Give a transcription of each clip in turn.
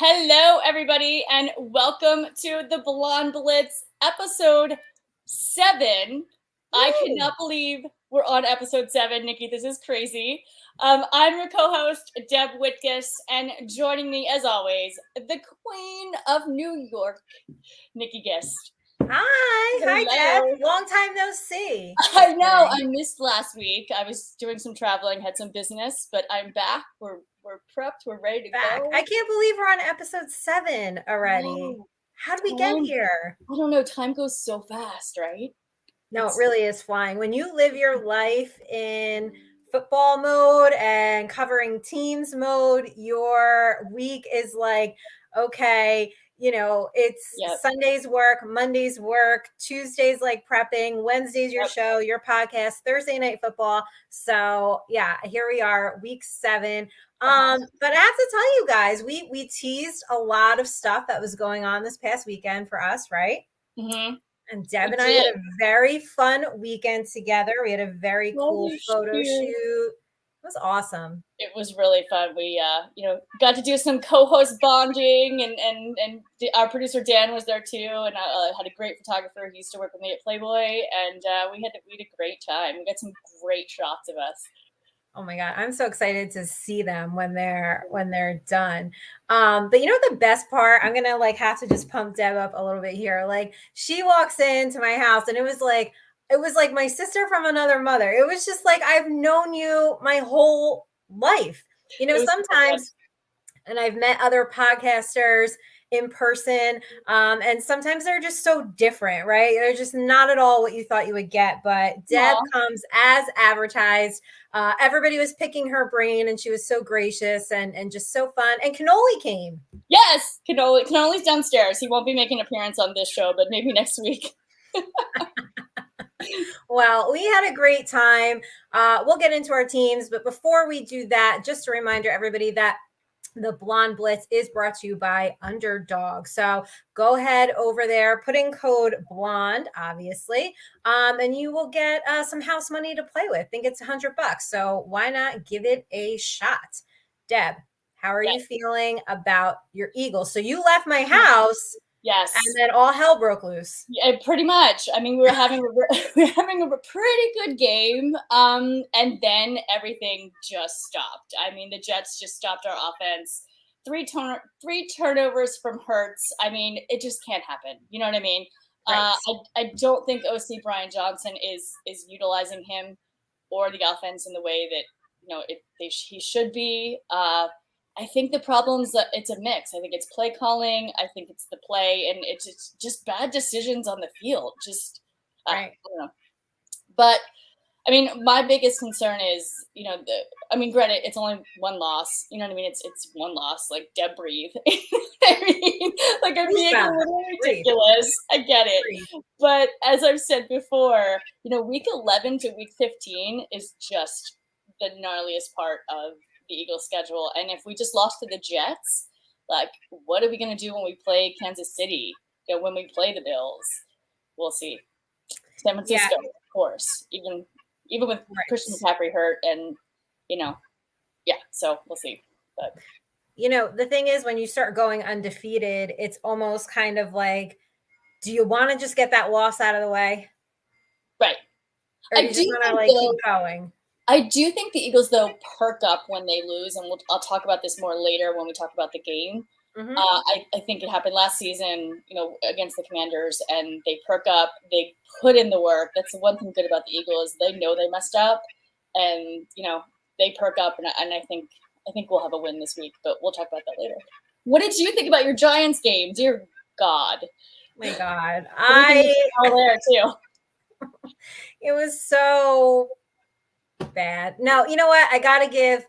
Hello, everybody, and welcome to the Blonde Blitz episode 7. I cannot believe we're on episode 7, Nikki. This is crazy. I'm your co-host, Deb Whitkus, and joining me, as always, the Queen of New York, Nikki Gist. Hi, Deb. Long time no see. I know. I missed last week. I was doing some traveling, had some business, but I'm back. We're prepped. We're ready to go. I can't believe we're on episode 7 already. Whoa. How did we get here? I don't know. Time goes so fast, right? No, it really is flying. When you live your life in football mode and covering teams mode, your week is like, okay, it's Sunday's work, Monday's work, Tuesday's like prepping, Wednesday's your show, your podcast, Thursday night football. So yeah, here we are, week 7. But I have to tell you guys, we teased a lot of stuff that was going on this past weekend for us, right? Mm-hmm. And Deb and I had a very fun weekend together. We had a very cool photo shoot. It was awesome. It was really fun. We, got to do some co-host bonding, and our producer Dan was there too. And I had a great photographer. He used to work with me at Playboy, and we had a great time. We got some great shots of us. Oh my God, I'm so excited to see them when they're done. But you know what the best part? I'm gonna have to just pump Deb up a little bit here. Like, she walks into my house and it was like my sister from another mother. It was just like, I've known you my whole life. Sometimes, and I've met other podcasters in person, and sometimes they're just so different, right? They're just not at all what you thought you would get. But Deb comes as advertised. Everybody was picking her brain, and she was so gracious and just so fun. And Cannoli came. Yes, Cannoli's downstairs. He won't be making an appearance on this show, but maybe next week. Well, we had a great time. We'll get into our teams, but before we do that, just a reminder, everybody, that the Blonde Blitz is brought to you by Underdog. So go ahead over there, put in code BLONDE, obviously, and you will get some house money to play with. I think it's $100. So why not give it a shot? Deb, how are you feeling about your Eagles? So you left my house. Yes. And then all hell broke loose. Yeah, pretty much. I mean, we were having a pretty good game, and then everything just stopped. I mean, the Jets just stopped our offense. 3 turnovers from Hurts. I mean, it just can't happen. You know what I mean? Right. I don't think OC Brian Johnson is utilizing him or the offense in the way that he should be. I think the problem's that it's a mix. I think it's play calling. I think it's the play, and it's just bad decisions on the field. Just, right. I don't know. But, I mean, my biggest concern is, granted, it's only one loss. You know what I mean? It's one loss. Like, Deb, breathe. I mean, I'm being a little ridiculous. I get it. Breathe. But as I've said before, week 11 to week 15 is just the gnarliest part of the Eagles schedule. And if we just lost to the Jets, what are we going to do when we play Kansas City? When we play the Bills? We'll see. San Francisco, of course, even with Christian McCaffrey hurt, and so we'll see. But the thing is, when you start going undefeated, it's almost kind of like, do you want to just get that loss out of the way? Right. Or do you just want to keep going? I do think the Eagles, though, perk up when they lose, and I'll talk about this more later when we talk about the game. Mm-hmm. I think it happened last season, against the Commanders, and they perk up. They put in the work. That's the one thing good about the Eagles. They know they messed up, and they perk up, and I think we'll have a win this week. But we'll talk about that later. What did you think about your Giants game? Dear God, my God, there too. It was so bad. No, you know what? I got to give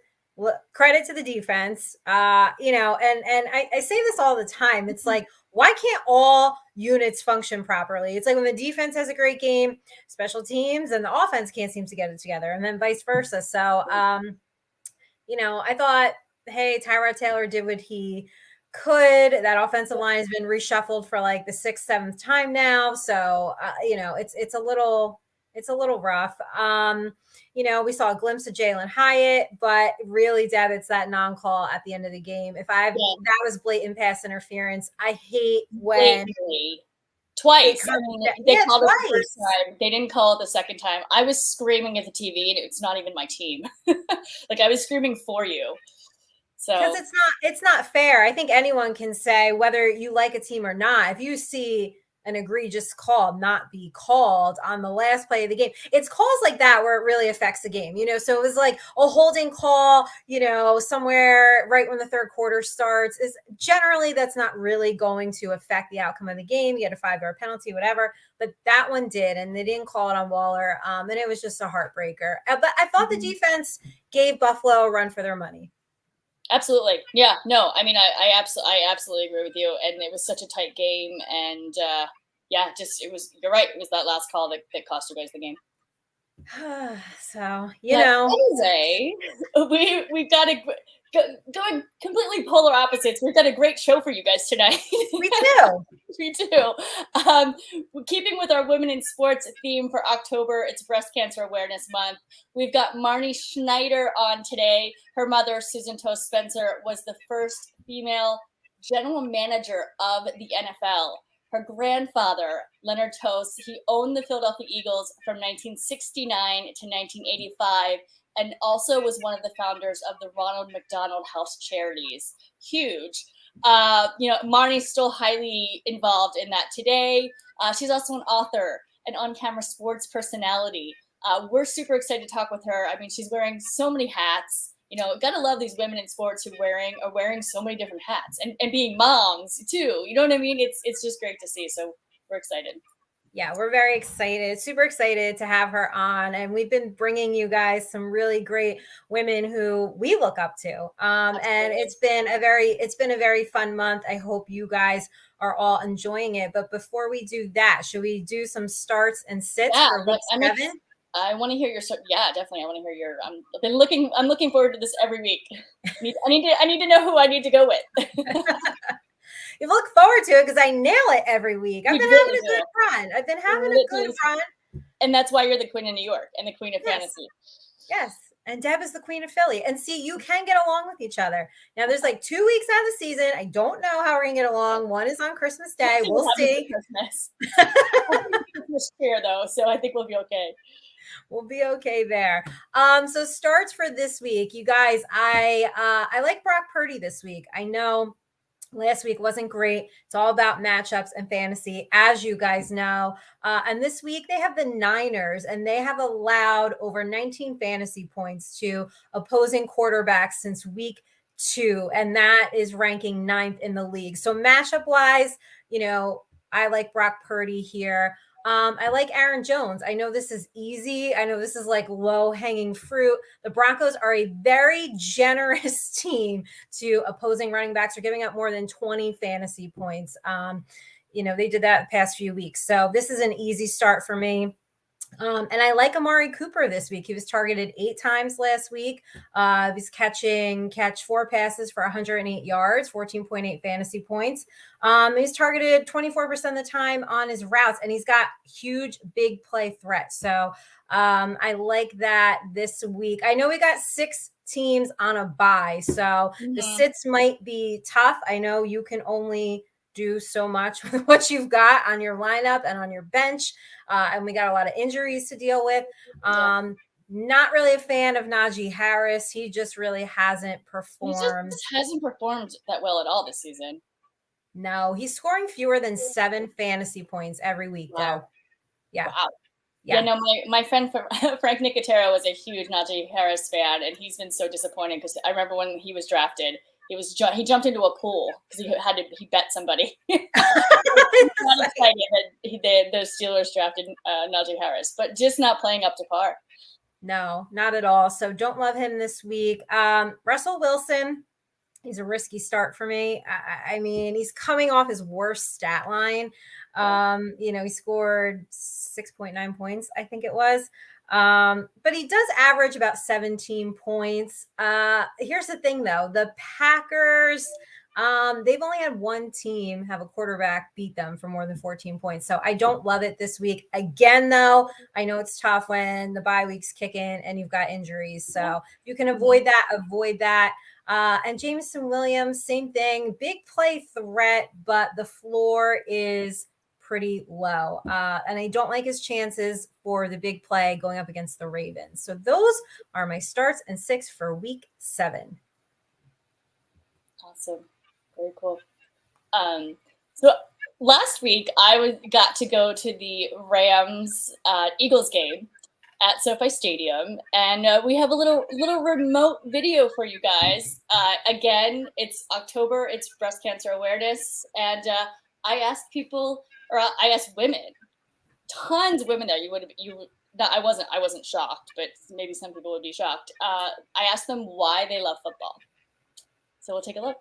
credit to the defense. And I say this all the time. It's like, why can't all units function properly? It's like when the defense has a great game, special teams, and the offense can't seem to get it together, and then vice versa. So, I thought, hey, Tyrod Taylor did what he could. That offensive line has been reshuffled for like the 6th, 7th time now. So, it's a little It's a little rough. We saw a glimpse of Jalen Hyatt, but really, Deb, it's that non-call at the end of the game. That was blatant pass interference. I hate when twice. They called it the twice. first time. They didn't call it the second time. I was screaming at the TV, and it's not even my team. Like, I was screaming for you. So because it's not fair. I think anyone can say, whether you like a team or not, if you see an egregious call not be called on the last play of the game, it's calls like that where it really affects the game. So it was like a holding call, somewhere right when the third quarter starts. Is generally that's not really going to affect the outcome of the game. You get a 5-yard penalty, whatever, but that one did, and they didn't call it on Waller. And it was just a heartbreaker. But I thought the defense gave Buffalo a run for their money. Absolutely. Yeah, no, I mean, I absolutely agree with you. And it was such a tight game. And you're right. It was that last call that cost you guys the game. So, Anyway, we've got going completely polar opposites. We've got a great show for you guys tonight. We do. We do. Keeping with our women in sports theme for October, it's Breast Cancer Awareness Month. We've got Marnie Schneider on today. Her mother, Susan Toast Spencer, was the first female general manager of the NFL. Her grandfather, Leonard Toast, he owned the Philadelphia Eagles from 1969 to 1985, and also was one of the founders of the Ronald McDonald House Charities. Huge. Marnie's still highly involved in that today. She's also an author, an on-camera sports personality. We're super excited to talk with her. I mean, she's wearing so many hats. Gotta love these women in sports who are wearing so many different hats and being moms too. You know what I mean? It's just great to see. So we're excited. Yeah, we're very excited, super excited to have her on. And we've been bringing you guys some really great women who we look up to. And it's been a very fun month. I hope you guys are all enjoying it. But before we do that, should we do some starts and sits for week 7? I want to hear your start. Yeah, definitely. I want to hear your. I'm looking forward to this every week. I need to know who I need to go with. You look forward to it because I nail it every week. I've been having a good run. And that's why you're the queen of New York and the queen of fantasy. Yes. And Deb is the queen of Philly. And see, you can get along with each other. Now, there's like 2 weeks out of the season. I don't know how we're going to get along. One is on Christmas Day. We'll see. Christmas here, though, so I think we'll be okay. We'll be okay there. So starts for this week, you guys. I like Brock Purdy this week. I know last week wasn't great. It's all about matchups and fantasy, as you guys know. And this week they have the Niners, and they have allowed over 19 fantasy points to opposing quarterbacks since week 2. And that is ranking 9th in the league. So matchup wise, I like Brock Purdy here. I like Aaron Jones. I know this is easy. I know this is like low hanging fruit. The Broncos are a very generous team to opposing running backs. They're giving up more than 20 fantasy points. They did that the past few weeks. So this is an easy start for me. And I like Amari Cooper this week. He was targeted 8 times last week. He's catch 4 passes for 108 yards, 14.8 fantasy points. He's targeted 24% of the time on his routes, and he's got huge, big play threats. So I like that this week. I know we got 6 teams on a bye, so the sits might be tough. I know you can only do so much with what you've got on your lineup and on your bench. And we got a lot of injuries to deal with. Not really a fan of Najee Harris. He just really hasn't performed. He hasn't performed that well at all this season. No, he's scoring fewer than 7 fantasy points every week, though. Yeah. Wow. Yeah, no, my friend Frank Nicotero was a huge Najee Harris fan, and he's been so disappointed because I remember when he was drafted, he jumped into a pool because he bet somebody. Not excited that the Steelers drafted Najee Harris, but just not playing up to par. No, not at all. So don't love him this week. Russell Wilson, he's a risky start for me. I mean, he's coming off his worst stat line. He scored 6.9 points, I think it was. But he does average about 17 points. Here's the thing, though. The Packers, They've only had one team have a quarterback beat them for more than 14 points. So I don't love it this week. Again, though, I know it's tough when the bye weeks kick in and you've got injuries. So if you can avoid that, avoid that. And Jameson Williams, same thing, big play threat, but the floor is pretty low. And I don't like his chances for the big play going up against the Ravens. So those are my starts and six for week 7. Awesome. Very cool. So last week I got to go to the Rams Eagles game at SoFi Stadium, and we have a little remote video for you guys. Again, it's October, it's breast cancer awareness, and I asked people, or I asked women, tons of women there. I wasn't shocked, but maybe some people would be shocked. I asked them why they love football. So we'll take a look.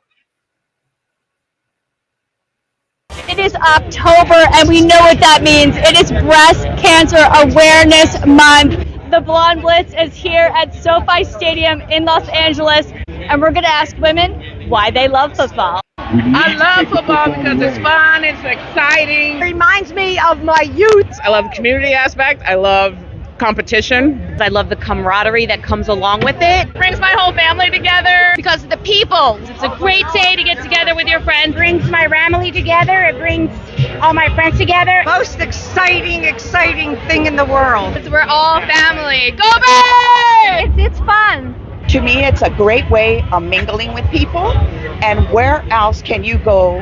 It is October, and we know what that means. It is Breast Cancer Awareness Month. The Blonde Blitz is here at SoFi Stadium in Los Angeles, and we're going to ask women why they love football. I love football because it's fun, it's exciting. It reminds me of my youth. I love the community aspect. I love competition. I love the camaraderie that comes along with it. Brings my whole family together. Because of the people. It's a great day to get together with your friends. It brings my family together. It brings all my friends together. Most exciting thing in the world. We're all family. Go Bears! It's fun. To me, it's a great way of mingling with people. And where else can you go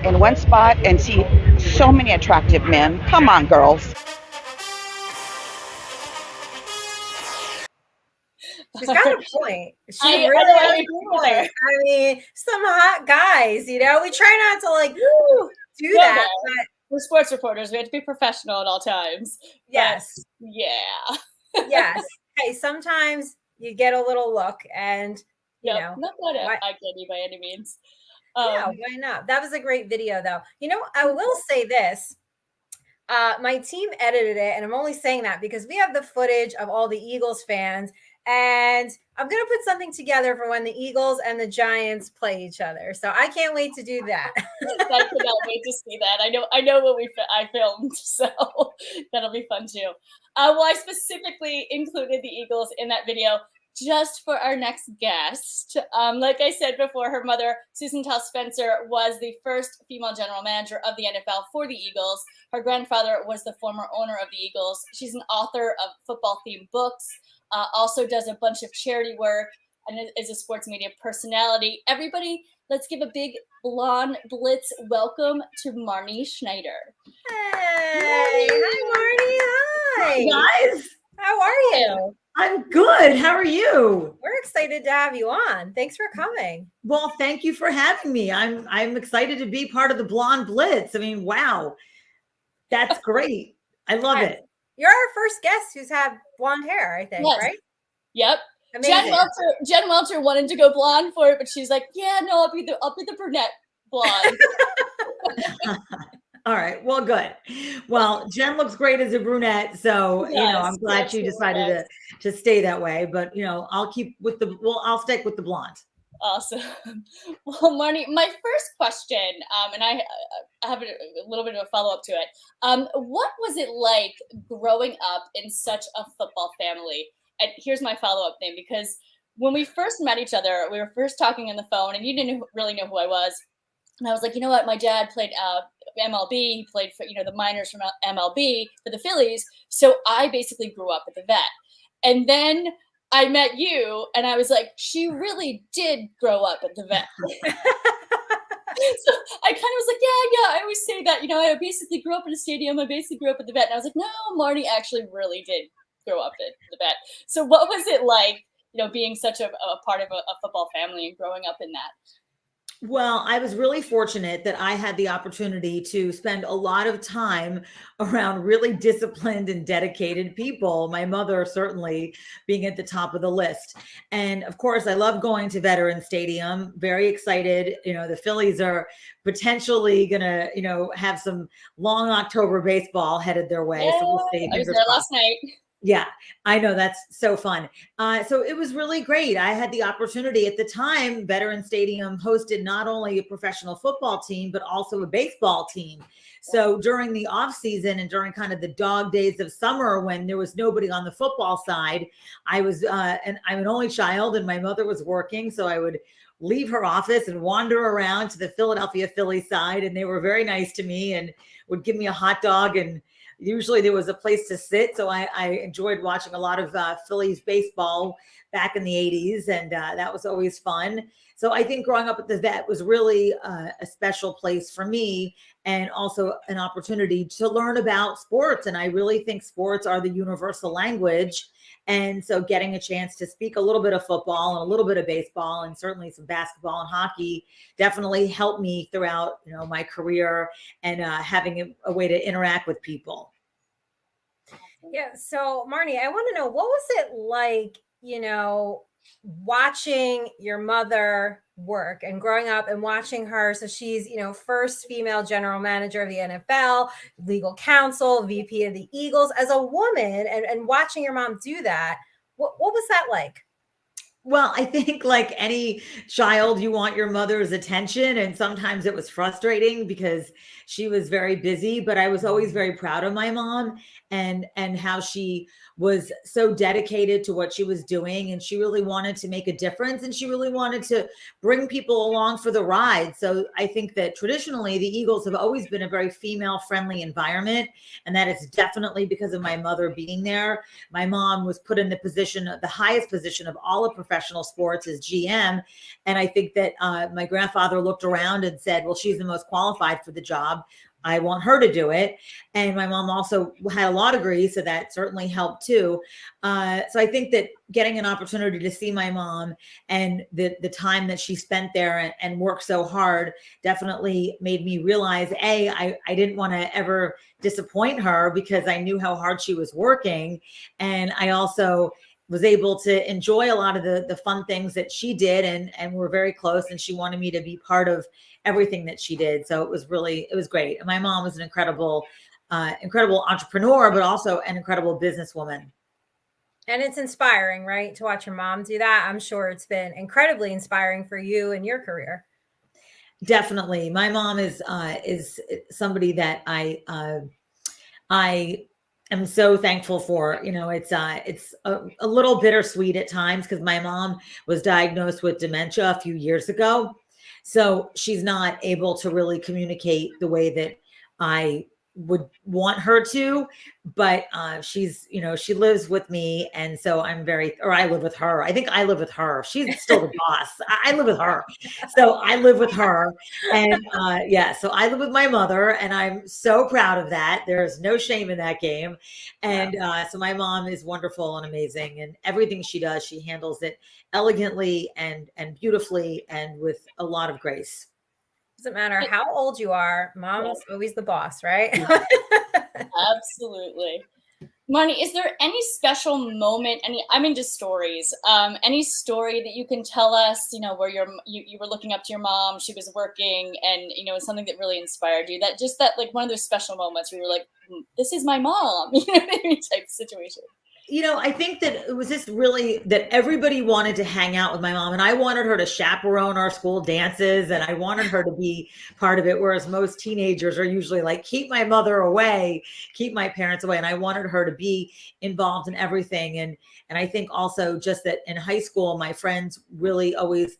in one spot and see so many attractive men? Come on, girls. She's got a point. She really has a point. I mean, some hot guys, we try not to do that. But we're sports reporters. We have to be professional at all times. Yes. But, yeah. Yes. Hey, sometimes you get a little look, and not that I get you by any means. Yeah, why not? That was a great video, though. I will say this. My team edited it, and I'm only saying that because we have the footage of all the Eagles fans, and I'm going to put something together for when the Eagles and the Giants play each other. So I can't wait to do that. I cannot wait to see that. I know what I filmed, so that'll be fun too. Well, I specifically included the Eagles in that video just for our next guest. Like I said before, her mother, Susan Tell Spencer, was the first female general manager of the NFL for the Eagles. Her grandfather was the former owner of the Eagles. She's an author of football-themed books, also does a bunch of charity work, and is a sports media personality. Everybody, let's give a big Blonde Blitz welcome to Marnie Schneider. Hey! Hi, Marnie. Hi, guys. How are you? I'm good. How are you? We're excited to have you on. Thanks for coming. Well, thank you for having me. I'm excited to be part of the Blonde Blitz. I mean, wow. That's great. I love it. You're our first guest who's had blonde hair, I think, yes. Right? Yep. Amazing. Jen Welter wanted to go blonde for it, but she's like, yeah, no, I'll be the brunette blonde. All right. Well, good. Well, Jen looks great as a brunette, so I'm glad she decided to stay that way. But I'll stick with the blonde. Awesome. Well, Marnie, my first question, and I have a little bit of a follow-up to it. What was it like growing up in such a football family? And here's my follow-up thing, because when we first met each other, we were first talking on the phone, and you didn't really know who I was. And I was like, you know what? My dad played MLB. He played for, the minors from MLB for the Phillies. So I basically grew up at the vet. And then I met you, and I was like, she really did grow up at the vet. So I kind of was like, yeah, I always say that, I basically grew up in a stadium. I basically grew up at the vet. And I was like, no, Marnie actually really did grow up at the vet. So what was it like, being such a part of a football family and growing up in that? Well, I was really fortunate that I had the opportunity to spend a lot of time around really disciplined and dedicated people. My mother certainly being at the top of the list. And of course, I love going to Veterans Stadium. Very excited. The Phillies are potentially going to, have some long October baseball headed their way. Yeah, so we'll see. I was there last night. Yeah, I know, that's so fun. So it was really great. I had the opportunity at the time. Veteran Stadium hosted not only a professional football team but also a baseball team. So during the off season and during kind of the dog days of summer when there was nobody on the football side, I was and I'm an only child and my mother was working, so I would leave her office and wander around to the Philadelphia Phillies side, and they were very nice to me and would give me a hot dog, and usually there was a place to sit. So I enjoyed watching a lot of Phillies baseball back in the 80s. And that was always fun. So I think growing up at the Vet was really a special place for me, and also an opportunity to learn about sports. And I really think sports are the universal language. And so getting a chance to speak a little bit of football and a little bit of baseball and certainly some basketball and hockey definitely helped me throughout, my career, and having a way to interact with people. Yeah. So Marnie, I want to know, what was it like, watching your mother work and growing up and watching her? So she's, first female general manager of the NFL, legal counsel, VP of the Eagles, as a woman, and watching your mom do that. What was that like? Well, I think like any child, you want your mother's attention. And sometimes it was frustrating because she was very busy, but I was always very proud of my mom and how she was so dedicated to what she was doing. And she really wanted to make a difference, and she really wanted to bring people along for the ride. So I think that traditionally the Eagles have always been a very female friendly environment. And that is definitely because of my mother being there. My mom was put in the highest position of all of professional sports as GM. And I think that my grandfather looked around and said, well, she's the most qualified for the job. I want her to do it. And my mom also had a law degree, so that certainly helped too. So I think that getting an opportunity to see my mom and the time that she spent there and worked so hard definitely made me realize, I didn't want to ever disappoint her because I knew how hard she was working. And I also was able to enjoy a lot of the fun things that she did, and we're very close, and she wanted me to be part of everything that she did. So it was great. And my mom was an incredible entrepreneur, but also an incredible businesswoman. And it's inspiring, right? To watch your mom do that. I'm sure it's been incredibly inspiring for you in your career. Definitely. My mom is somebody that I am so thankful for. It's a little bittersweet at times because my mom was diagnosed with dementia a few years ago. So she's not able to really communicate the way that I would want her to, but she's, she lives with me. And so I live with her. I think I live with her. She's still the boss. I live with her. So I live with her. And so I live with my mother, and I'm so proud of that. There's no shame in that game. And so my mom is wonderful and amazing, and everything she does, she handles it elegantly and beautifully and with a lot of grace. Doesn't matter how old you are, mom is always the boss, right? Absolutely. Marnie, is there any special moment, just stories, any story that you can tell us, where you were looking up to your mom, she was working, and, something that really inspired you, that like one of those special moments where you were like, this is my mom, type situation? I think that it was just really that everybody wanted to hang out with my mom, and I wanted her to chaperone our school dances, and I wanted her to be part of it. Whereas most teenagers are usually like, keep my mother away, keep my parents away. And I wanted her to be involved in everything. And I think also just that in high school, my friends really always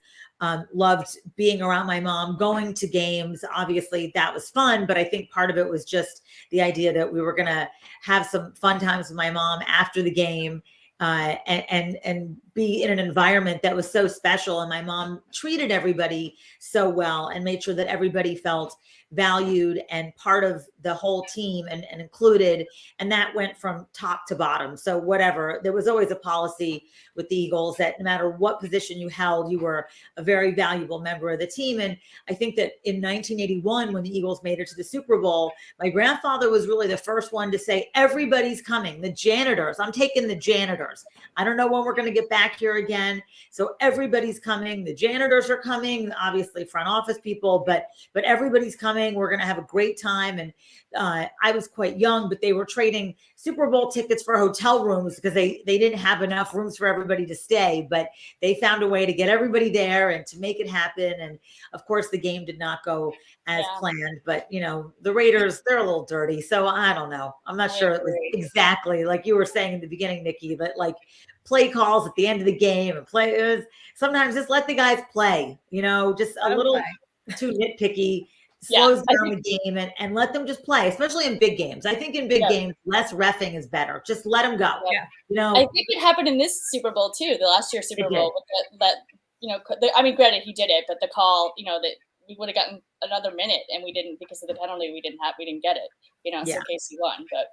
loved being around my mom, going to games. Obviously that was fun, but I think part of it was just the idea that we were going to have some fun times with my mom after the game, and be in an environment that was so special. And my mom treated everybody so well and made sure that everybody felt valued and part of the whole team and included. And that went from top to bottom. So whatever, there was always a policy with the Eagles that no matter what position you held, you were a very valuable member of the team. And I think that in 1981, when the Eagles made it to the Super Bowl, my grandfather was really the first one to say, everybody's coming, the janitors, I'm taking the janitors. I don't know when we're going to get back here again. So everybody's coming. The janitors are coming, obviously front office people, but everybody's coming. coming. We're going to have a great time. And I was quite young, but they were trading Super Bowl tickets for hotel rooms because they didn't have enough rooms for everybody to stay, but they found a way to get everybody there and to make it happen. And of course the game did not go as planned, but you know, the Raiders, they're a little dirty. So I don't know. I'm not sure it was exactly like you were saying in the beginning, Nikki, but like play calls at the end of the game and sometimes just let the guys play, you know, just a little too nitpicky. Slows down the game and let them just play, especially in big games. I think in big games, less reffing is better. Just let them go. Yeah. You know, I think it happened in this Super Bowl too, the last year's Super Bowl. With that, you know, I mean, granted, he did it, but the call, you know, that we would have gotten another minute and we didn't because of the penalty. We didn't get it. You know, so KC won, but.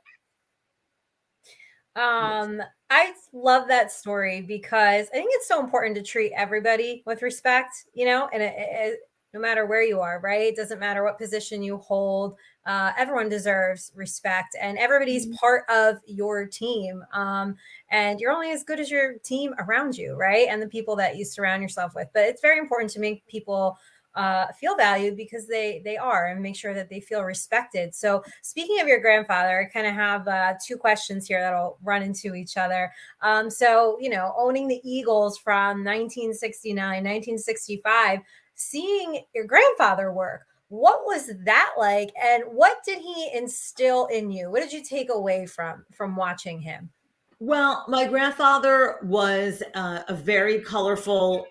I love that story because I think it's so important to treat everybody with respect, you know, and no matter where you are, right? It doesn't matter what position you hold. Everyone deserves respect and everybody's part of your team. And you're only as good as your team around you, right? And the people that you surround yourself with. But it's very important to make people feel valued because they are, and make sure that they feel respected. So speaking of your grandfather, I kind of have two questions here that'll run into each other. So, you know, owning the Eagles from 1969, 1965, seeing your grandfather work, what was that like? And what did he instill in you? What did you take away from watching him? Well, my grandfather was a very colorful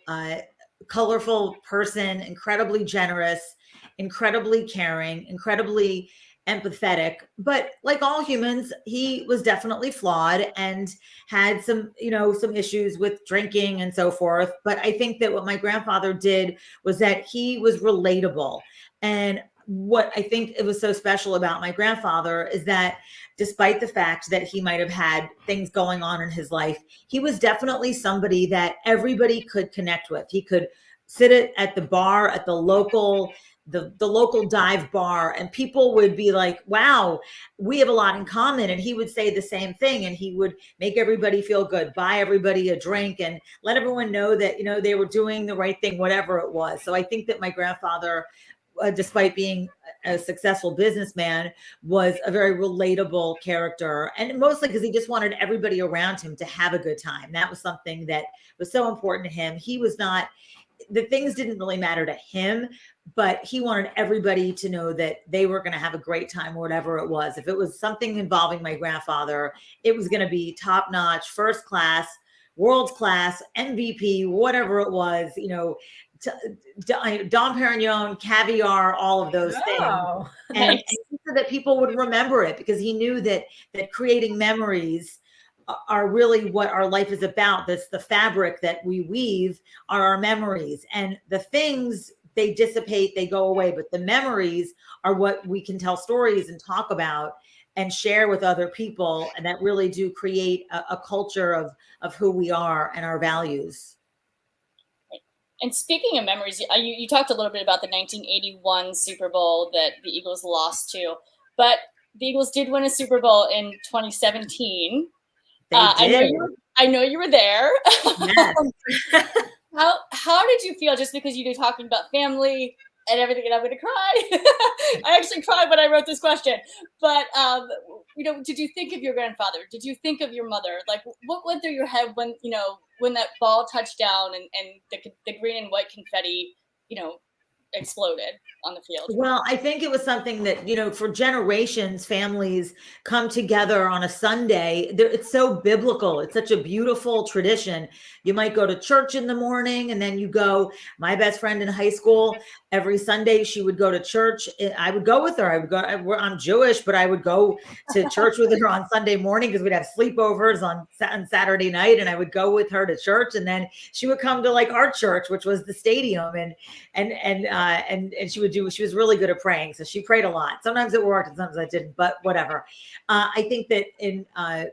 person, incredibly generous, incredibly caring, incredibly empathetic, but like all humans, he was definitely flawed and had some issues with drinking and so forth. But I think that what my grandfather did was that he was relatable. And what I think it was so special about my grandfather is that despite the fact that he might have had things going on in his life, he was definitely somebody that everybody could connect with. He could sit at the bar at the local dive bar and people would be like, wow, we have a lot in common. And he would say the same thing and he would make everybody feel good, buy everybody a drink and let everyone know that, you know, they were doing the right thing, whatever it was. So I think that my grandfather, despite being a successful businessman, was a very relatable character. And mostly because he just wanted everybody around him to have a good time. That was something that was so important to him. The things didn't really matter to him, but he wanted everybody to know that they were going to have a great time, whatever it was. If it was something involving my grandfather, it was going to be top notch, first class, world class, MVP, whatever it was, you know, Dom Perignon, caviar, all of those things. And so that people would remember it because he knew that creating memories are really what our life is about. That's the fabric that we weave are our memories, and the things, they dissipate, they go away, but the memories are what we can tell stories and talk about and share with other people. And that really do create a culture of who we are and our values. And speaking of memories, you talked a little bit about the 1981 Super Bowl that the Eagles lost to, but the Eagles did win a Super Bowl in 2017. I know you were there. Yes. How did you feel? Just because you were talking about family and everything, and I'm going to cry. I actually cried when I wrote this question. But you know, did you think of your grandfather? Did you think of your mother? Like, what went through your head when that ball touched down and the green and white confetti, you know, exploded on the field? Well, I think it was something that, you know, for generations, families come together on a Sunday. It's so biblical. It's such a beautiful tradition. You might go to church in the morning and then you go. My best friend in high school, every Sunday she would go to church. I would go with her. I'm Jewish, but I would go to church with her on Sunday morning because we'd have sleepovers on Saturday night, and I would go with her to church. And then she would come to like our church, which was the stadium, and she would do. She was really good at praying, so she prayed a lot. Sometimes it worked, and sometimes it didn't. But whatever. I think that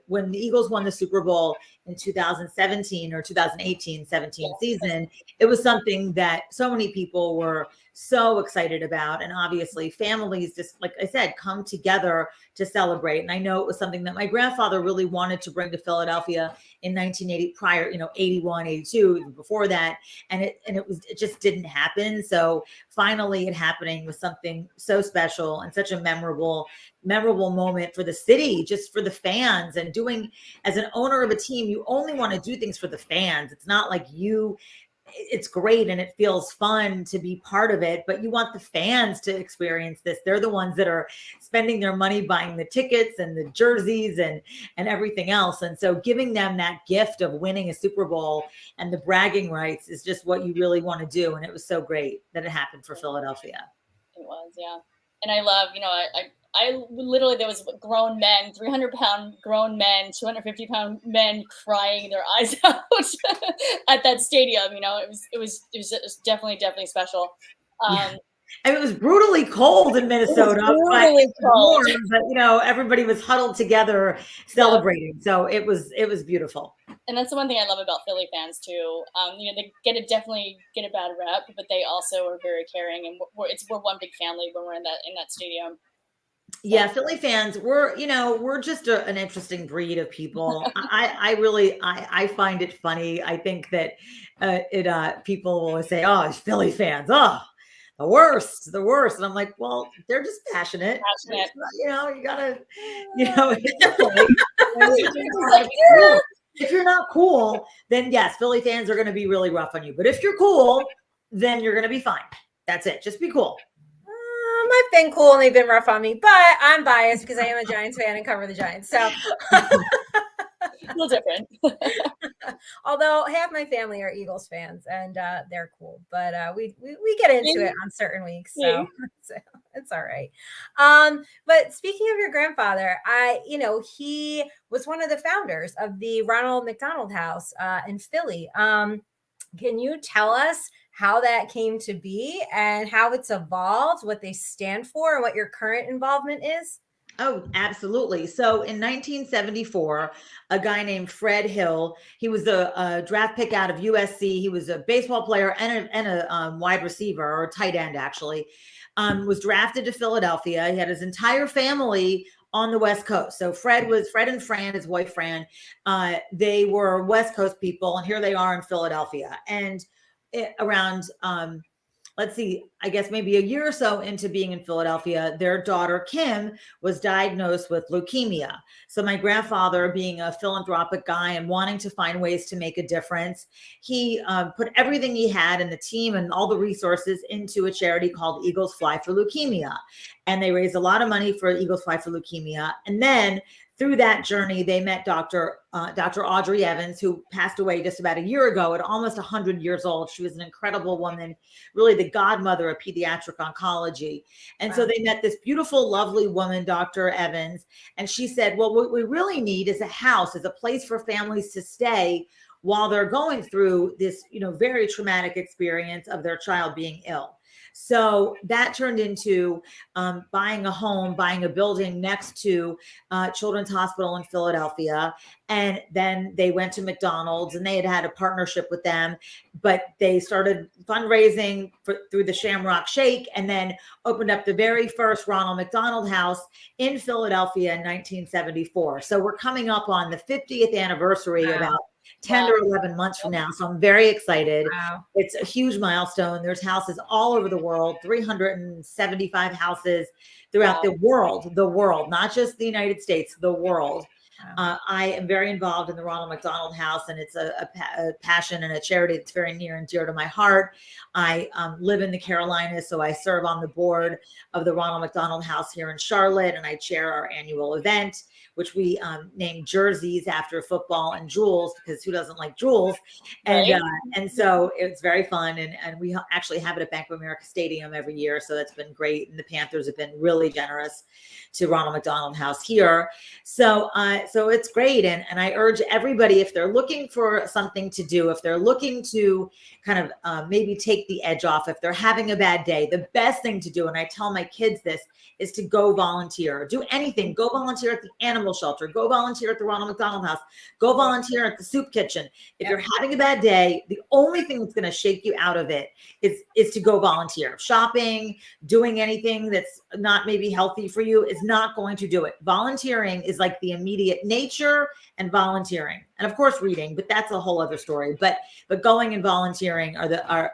when the Eagles won the Super Bowl in 2017 or 2018-17 season, it was something that so many people were so excited about. And obviously families, just like I said, come together to celebrate. And I know it was something that my grandfather really wanted to bring to Philadelphia in 1980, prior, 81, 82, even before that. And it just didn't happen. So finally it happening was something so special and such a memorable moment for the city, just for the fans. And doing, as an owner of a team, you only want to do things for the fans. It's not like it's great and it feels fun to be part of it, but you want the fans to experience this. They're the ones that are spending their money buying the tickets and the jerseys and everything else. And so giving them that gift of winning a Super Bowl and the bragging rights is just what you really want to do. And it was so great that it happened for Philadelphia. It was, yeah. And I love, I literally, there was grown men, 300-pound grown men, 250-pound men crying their eyes out at that stadium. It was definitely special. Yeah. And it was brutally cold in Minnesota, brutally cold. But everybody was huddled together celebrating. Yeah. So it was beautiful. And that's the one thing I love about Philly fans too. They definitely get a bad rep, but they also are very caring, and we're one big family when we're in that stadium. Yeah, Philly fans, we're just an interesting breed of people. I find it funny. I think that people will always say, "Oh, Philly fans, oh, the worst." And I'm like, well, they're just passionate. You gotta, if you're not cool, then yes, Philly fans are going to be really rough on you. But if you're cool, then you're going to be fine. That's it. Just be cool. I've been cool and they've been rough on me, but I'm biased because I am a Giants fan and cover the Giants. So a little different. Although half my family are Eagles fans and they're cool, but we get into it on certain weeks, so it's all right. But speaking of your grandfather, he was one of the founders of the Ronald McDonald House in Philly. Can you tell us how that came to be and how it's evolved, what they stand for, and what your current involvement is? Oh, absolutely. So in 1974, a guy named Fred Hill, he was a draft pick out of USC. He was a baseball player and a wide receiver, or tight end, actually, was drafted to Philadelphia. He had his entire family on the West Coast. So Fred and Fran, his wife Fran, they were West Coast people, and here they are in Philadelphia. And around, I guess maybe a year or so into being in Philadelphia, their daughter Kim was diagnosed with leukemia. So my grandfather, being a philanthropic guy and wanting to find ways to make a difference, he put everything he had in the team and all the resources into a charity called Eagles Fly for Leukemia. And they raised a lot of money for Eagles Fly for Leukemia. And then through that journey, they met Dr. Audrey Evans, who passed away just about a year ago at almost 100 years old. She was an incredible woman, really the godmother of pediatric oncology. And wow. So they met this beautiful, lovely woman, Dr. Evans, and she said, well, what we really need is a house, is a place for families to stay while they're going through this, very traumatic experience of their child being ill. So that turned into buying a home, buying a building next to Children's Hospital in Philadelphia. And then they went to McDonald's, and they had a partnership with them, but they started fundraising through the Shamrock Shake, and then opened up the very first Ronald McDonald House in Philadelphia in 1974. So we're coming up on the 50th anniversary about 10 or 11 months from now. So I'm very excited. Wow. It's a huge milestone. There's houses all over the world, 375 houses throughout the world, not just the United States, the world. Wow. I am very involved in the Ronald McDonald House, and it's a passion and a charity that's very near and dear to my heart. I live in the Carolinas, so I serve on the board of the Ronald McDonald House here in Charlotte, and I chair our annual event, which we named Jerseys after football and jewels, because who doesn't like jewels? And right. And so it's very fun, and we actually have it at Bank of America Stadium every year, so that's been great. And the Panthers have been really generous to Ronald McDonald House here. So it's great. And I urge everybody, if they're looking for something to do, if they're looking to kind of maybe take the edge off, if they're having a bad day, the best thing to do, and I tell my kids this, is to go volunteer. Do anything. Go volunteer at the animal animal shelter, go volunteer at the Ronald McDonald House, go volunteer at the soup kitchen. If you're having a bad day, the only thing that's going to shake you out of it is to go volunteer. Shopping, doing anything that's not maybe healthy for you is not going to do it. Volunteering is like the immediate nature, and volunteering, and of course reading, but that's a whole other story. But going and volunteering are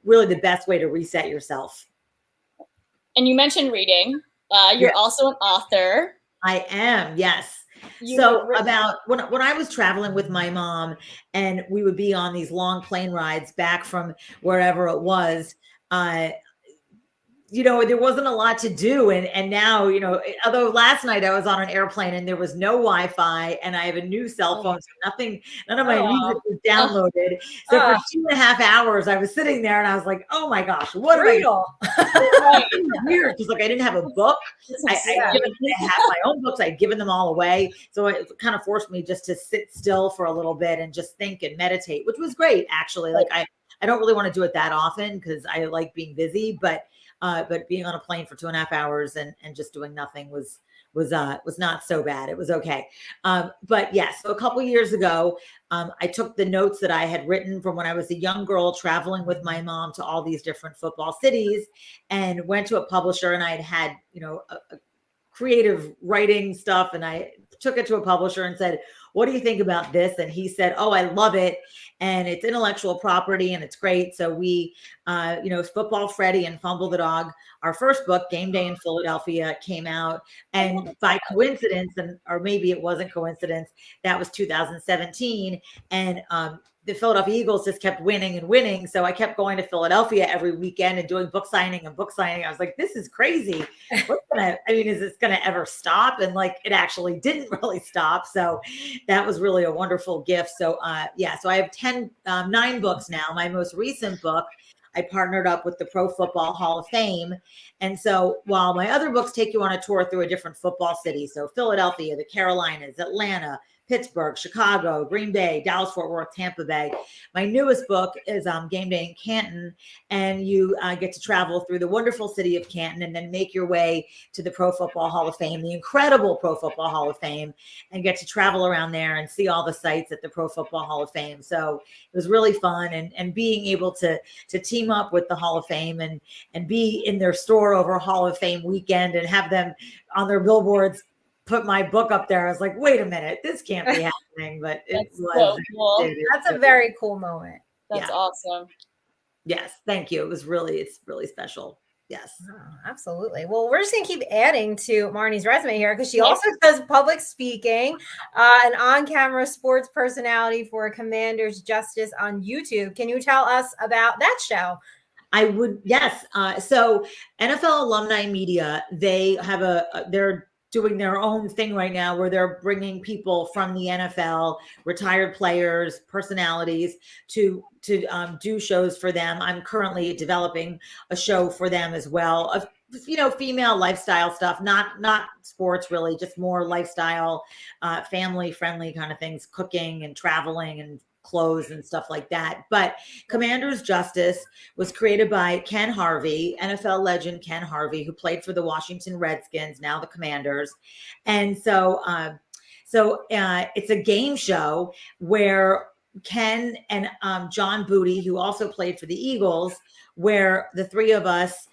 really the best way to reset yourself. And you mentioned reading. You're also an author. I am, yes. So about when I was traveling with my mom and we would be on these long plane rides back from wherever it was, there wasn't a lot to do. And now, although last night I was on an airplane and there was no Wi-Fi and I have a new cell phone, so none of my music was downloaded. So for 2.5 hours, I was sitting there and I was like, oh my gosh, what am I doing? Weird. Because I didn't have a book. I have my own books. I'd given them all away. So it kind of forced me just to sit still for a little bit and just think and meditate, which was great, actually. Like I don't really want to do it that often because I like being busy, but being on a plane for 2.5 hours and just doing nothing was not so bad. It was okay. But yes, so a couple years ago, I took the notes that I had written from when I was a young girl traveling with my mom to all these different football cities and went to a publisher, and I had a creative writing stuff, and I took it to a publisher and said, what do you think about this? And he said, oh, I love it. And it's intellectual property and it's great. So we, Football Freddy and Fumble the Dog, our first book, Game Day in Philadelphia, came out. And by coincidence, or maybe it wasn't coincidence, that was 2017. And the Philadelphia Eagles just kept winning and winning. So I kept going to Philadelphia every weekend and doing book signing. I was like, this is crazy. Is this going to ever stop? And it actually didn't really stop. So that was really a wonderful gift. So so I have 9 books now. My most recent book, I partnered up with the Pro Football Hall of Fame. And so while my other books take you on a tour through a different football city, so Philadelphia, the Carolinas, Atlanta, Pittsburgh, Chicago, Green Bay, Dallas, Fort Worth, Tampa Bay. My newest book is Game Day in Canton, and you get to travel through the wonderful city of Canton and then make your way to the Pro Football Hall of Fame, the incredible Pro Football Hall of Fame, and get to travel around there and see all the sites at the Pro Football Hall of Fame. So it was really fun, and being able to team up with the Hall of Fame and be in their store over Hall of Fame weekend and have them on their billboards put my book up there. I was like, wait a minute, this can't be happening, but it was. So cool. That's a very cool moment. That's awesome. Yes, thank you. It's really special. Yes. Oh, absolutely. Well, we're just going to keep adding to Marnie's resume here because she also does public speaking, an on-camera sports personality for Commander's Justice on YouTube. Can you tell us about that show? I would, yes. So NFL Alumni Media, they have they're doing their own thing right now where they're bringing people from the NFL, retired players, personalities to do shows for them. I'm currently developing a show for them as well of, female lifestyle stuff, not sports really, just more lifestyle, family friendly kind of things, cooking and traveling and clothes and stuff like that. But Commander's Justice was created by Ken Harvey, NFL legend Ken Harvey, who played for the Washington Redskins, now the Commanders. And so it's a game show where Ken and John Booty, who also played for the Eagles, where the three of us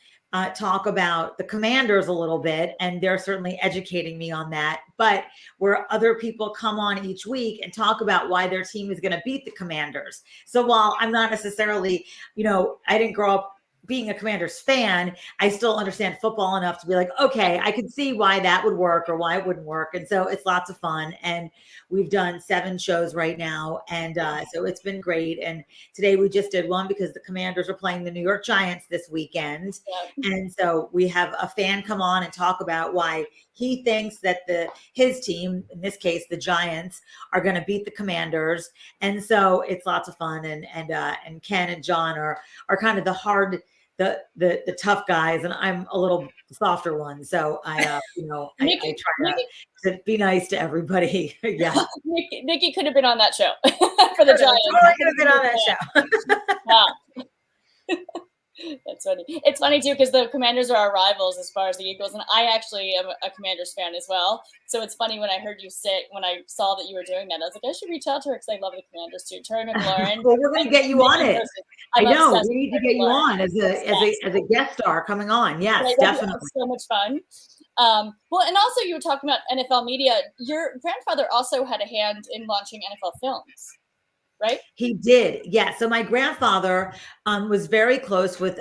talk about the Commanders a little bit, and they're certainly educating me on that, but where other people come on each week and talk about why their team is going to beat the Commanders. So while I'm not necessarily, I didn't grow up being a Commanders fan, I still understand football enough to be like, okay, I could see why that would work or why it wouldn't work. And so it's lots of fun. And we've done 7 shows right now. And so it's been great. And today we just did one because the Commanders are playing the New York Giants this weekend. Yeah. And so we have a fan come on and talk about why he thinks that his team, in this case, the Giants, are going to beat the Commanders. And so it's lots of fun. And Ken and John are kind of the tough guys, and I'm a little softer one. So I I try to be nice to everybody. Yeah. Nikki could have been on that show for the Giants. Totally could have been on that show. Wow. That's funny. It's funny too because the Commanders are our rivals as far as the Eagles, and I actually am a Commanders fan as well. So it's funny when I heard you when I saw that you were doing that, I was like, I should reach out to her because I love the Commanders too. Terry McLaurin. Well, we're going to get you on it. I know we need to get you on as a guest star coming on. Yes, definitely. So much fun. Well, and also you were talking about NFL media. Your grandfather also had a hand in launching NFL films, right? He did. Yeah. So my grandfather was very close with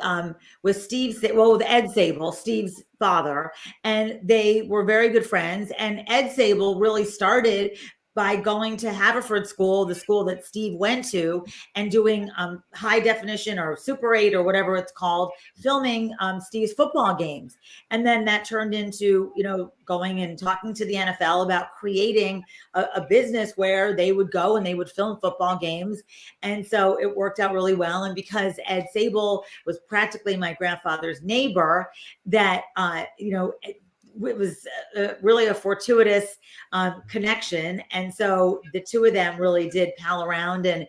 with Ed Sable, Steve's father, and they were very good friends. And Ed Sable really started by going to Haverford School, the school that Steve went to, and doing high definition or Super 8 or whatever it's called, filming Steve's football games. And then that turned into, going and talking to the NFL about creating a business where they would go and they would film football games. And so it worked out really well. And because Ed Sable was practically my grandfather's neighbor, that, it was really a fortuitous connection. And so the two of them really did pal around and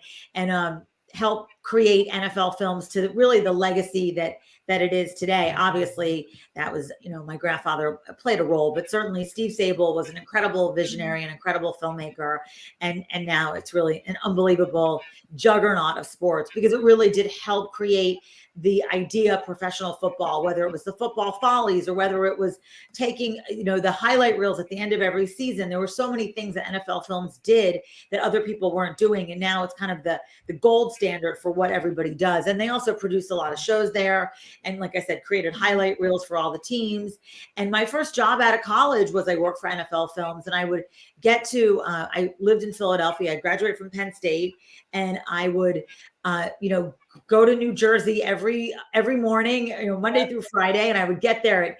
help create NFL films to really the legacy that it is today. Obviously, that was, my grandfather played a role, but certainly Steve Sable was an incredible visionary, an incredible filmmaker. And now it's really an unbelievable juggernaut of sports because it really did help create the idea of professional football, whether it was the football follies or whether it was taking, the highlight reels at the end of every season. There were so many things that NFL films did that other people weren't doing. And now it's kind of the gold standard for what everybody does. And they also produced a lot of shows there. And like I said, created highlight reels for all the teams. And my first job out of college was I worked for NFL Films, and I would get to, I lived in Philadelphia. I graduated from Penn State, and I would, go to New Jersey every morning, Monday through Friday. And I would get there at,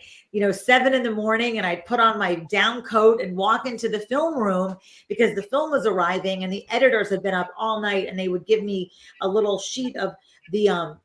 7 a.m. and I'd put on my down coat and walk into the film room because the film was arriving and the editors had been up all night, and they would give me a little sheet of the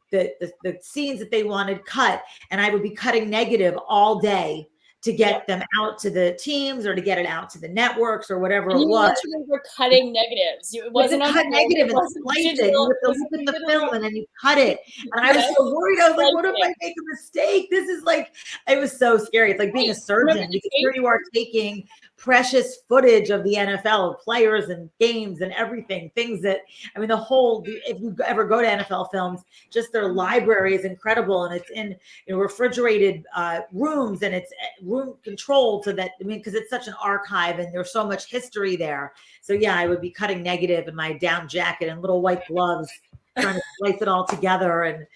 scenes that they wanted cut. And I would be cutting negative all day to get them out to the teams or to get it out to the networks or whatever it was. You were cutting negatives. It wasn't cut negative and slice it. You have to look at the film and then you cut it. And I was so worried. I was like, what if I make a mistake? This is like, it was so scary. It's like being a surgeon because here you are taking precious footage of the NFL, of players and games and everything, things that, if you ever go to NFL Films, just their library is incredible. And it's in refrigerated rooms, and it's room controlled so that, because it's such an archive and there's so much history there. So yeah, I would be cutting negative in my down jacket and little white gloves, trying to slice it all together and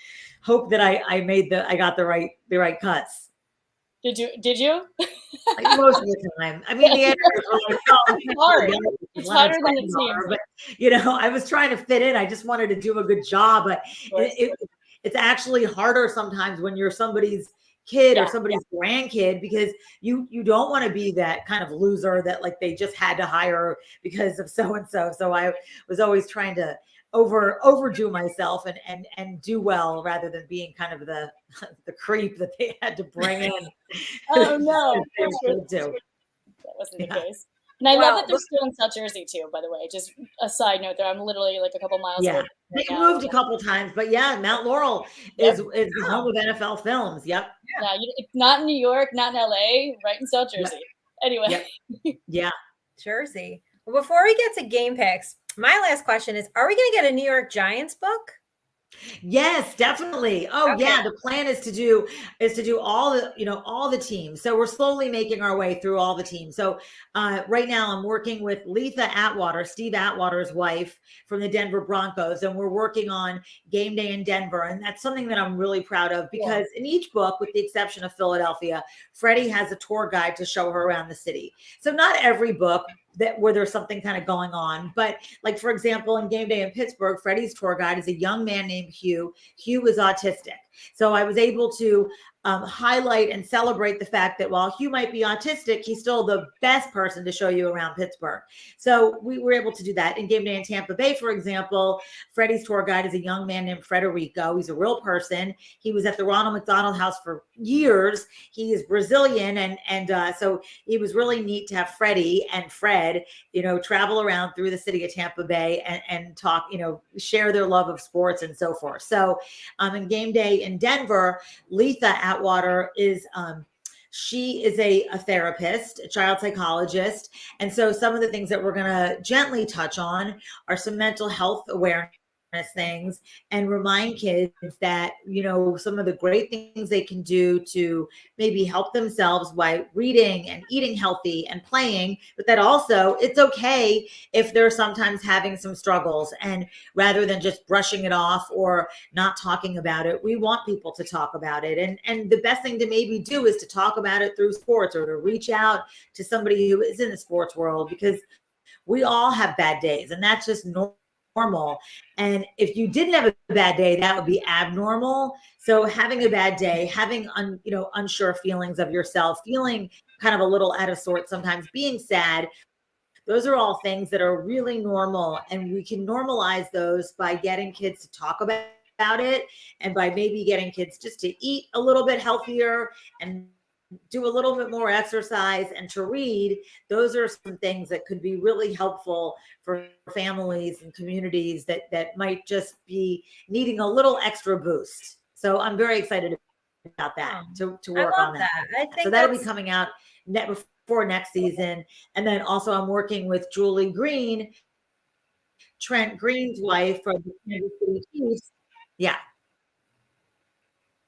hope that I got the right cuts. Did you? Like most of the time. The editors were like, it's hard. It's harder than it seems. But, I was trying to fit in. I just wanted to do a good job. But it's actually harder sometimes when you're somebody's kid or somebody's grandkid, because you don't want to be that kind of loser that like they just had to hire because of so-and-so. So I was always trying to overdo myself and do well rather than being kind of the creep that they had to bring in. Oh no, that wasn't the case. And I love that they're still in South Jersey too, by the way. Just a side note there. I'm literally like a couple miles away. They moved a couple times, but Mount Laurel is the home of NFL Films. Yep. Yeah, not in New York, not in LA, right in South Jersey. Anyway. Yeah. Jersey. Well, before we get to game picks, my last question is, are we going to get a New York Giants book? Yes, definitely. Yeah. The plan is to do all the teams. So we're slowly making our way through all the teams. So right now I'm working with Letha Atwater, Steve Atwater's wife from the Denver Broncos. And we're working on Game Day in Denver. And that's something that I'm really proud of because in each book, with the exception of Philadelphia, Freddie has a tour guide to show her around the city. So not every book where there's something kind of going on. But like, for example, in Game Day in Pittsburgh, Freddie's tour guide is a young man named Hugh. Hugh is autistic. So I was able to highlight and celebrate the fact that while Hugh might be autistic, he's still the best person to show you around Pittsburgh. So we were able to do that. In Game Day in Tampa Bay, for example, Freddie's tour guide is a young man named Frederico. He's a real person. He was at the Ronald McDonald House for years. He is Brazilian. And so it was really neat to have Freddie and Fred, travel around through the city of Tampa Bay and talk, share their love of sports and so forth. So in Game Day in Denver, Letha Atwater is she is a therapist, a child psychologist. And so some of the things that we're going to gently touch on are some mental health awareness things and remind kids that, you know, some of the great things they can do to maybe help themselves by reading and eating healthy and playing, but that also it's okay if they're sometimes having some struggles, and rather than just brushing it off or not talking about it, we want people to talk about it. And the best thing to maybe do is to talk about it through sports, or to reach out to somebody who is in the sports world, because we all have bad days, and that's just normal. And if you didn't have a bad day, that would be abnormal. So having a bad day, having unsure feelings of yourself, feeling kind of a little out of sorts, sometimes being sad, those are all things that are really normal. And we can normalize those by getting kids to talk about it, and by maybe getting kids just to eat a little bit healthier and do a little bit more exercise and to read. Those are some things that could be really helpful for families and communities that might just be needing a little extra boost. So I'm very excited about that, to work on that. I think so that'll be coming out before next season. And then also I'm working with Julie Green, Trent Green's wife, from the Kansas City Chiefs. Yeah.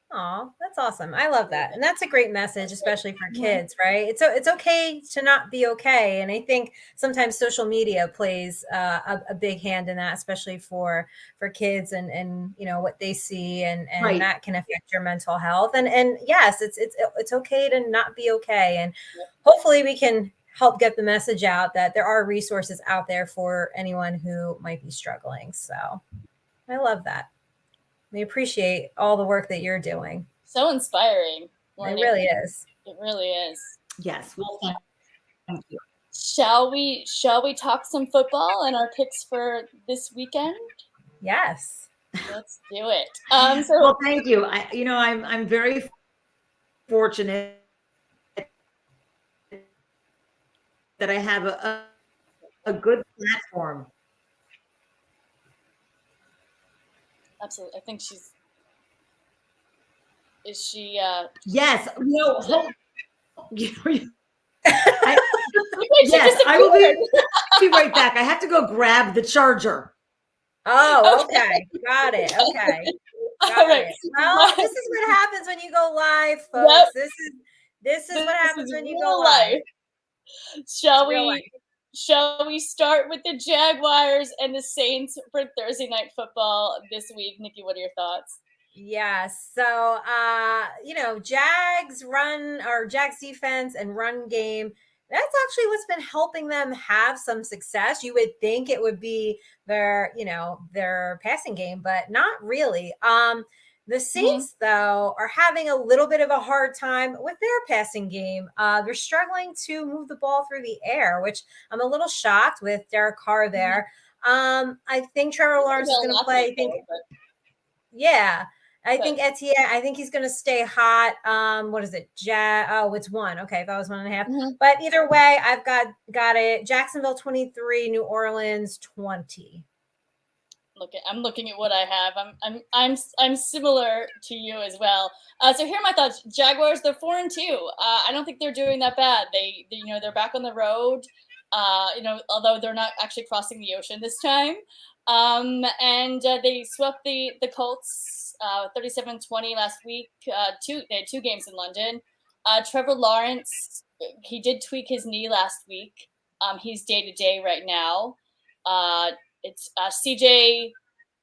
Oh, that's awesome. I love that. And that's a great message, especially for kids, right? It's okay to not be okay. And I think sometimes social media plays a big hand in that, especially for kids and you know, what they see, and Right. that can affect your mental health. And yes, it's okay to not be okay. And hopefully we can help get the message out that there are resources out there for anyone who might be struggling. So I love that. We appreciate all the work that you're doing. So inspiring. Marnie. It really is. It really is. Yes. Well, thank you. Shall we talk some football and our picks for this weekend? Yes. Let's do it. Well, thank you. I'm very fortunate that I have a good platform. Absolutely. I think is she yes, yes, I will be right back. I have to go grab the charger. Oh, okay. Got it. Okay. Got it. Well, this is what happens when you go live, folks. Yep. This is what happens when you go live. Shall we start with the Jaguars and the Saints for Thursday night football this week? Nikki, what are your thoughts? Yes. So, Jags defense and run game, that's actually what's been helping them have some success. You would think it would be their passing game, but not really. The Saints, though, are having a little bit of a hard time with their passing game. They're struggling to move the ball through the air, which I'm a little shocked with Derek Carr there. I think Trevor Lawrence is going to play. I think Etienne, I think he's going to stay hot. What is it? It's 1. Okay, that was 1.5. But either way, I've got it. Jacksonville 23, New Orleans 20. I'm looking at what I have. I'm similar to you as well. So here are my thoughts. Jaguars, they're 4-2. I don't think they're doing that bad. They're back on the road. Although they're not actually crossing the ocean this time. And they swept the Colts 37-20 last week. They had 2 games in London. Trevor Lawrence, he did tweak his knee last week. He's day-to-day right now. It's CJ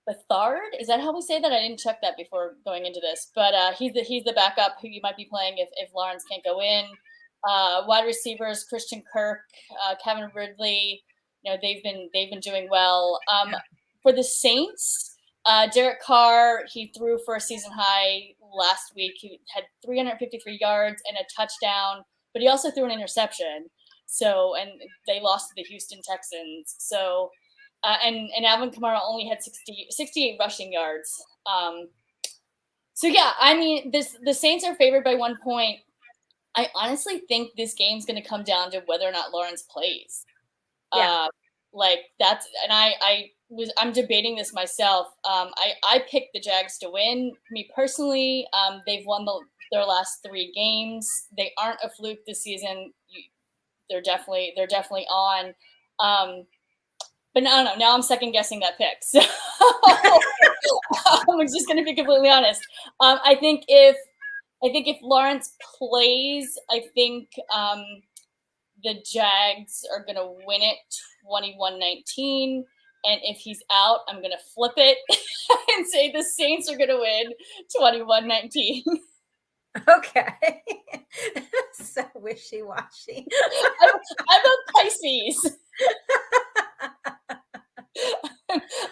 Beathard. Is that how we say that? I didn't check that before going into this, but he's the backup who you might be playing if Lawrence can't go in. Wide receivers, Christian Kirk, Kevin Ridley. They've been doing well. For the Saints, Derek Carr, he threw for a season high last week. He had 353 yards and a touchdown, but he also threw an interception. So, and they lost to the Houston Texans. So. And Alvin Kamara only had 68 rushing yards. The Saints are favored by 1 point. I honestly think this game's going to come down to whether or not Lawrence plays. Yeah. I I'm debating this myself. I picked the Jags to win. Me personally, they've won their last 3 games. They aren't a fluke this season. They're definitely on. But no, now I'm second guessing that pick. So I'm just going to be completely honest. I think if Lawrence plays, I think the Jags are going to win it 21-19. And if he's out, I'm going to flip it and say the Saints are going to win 21-19. Okay. So wishy-washy. I'm a Pisces.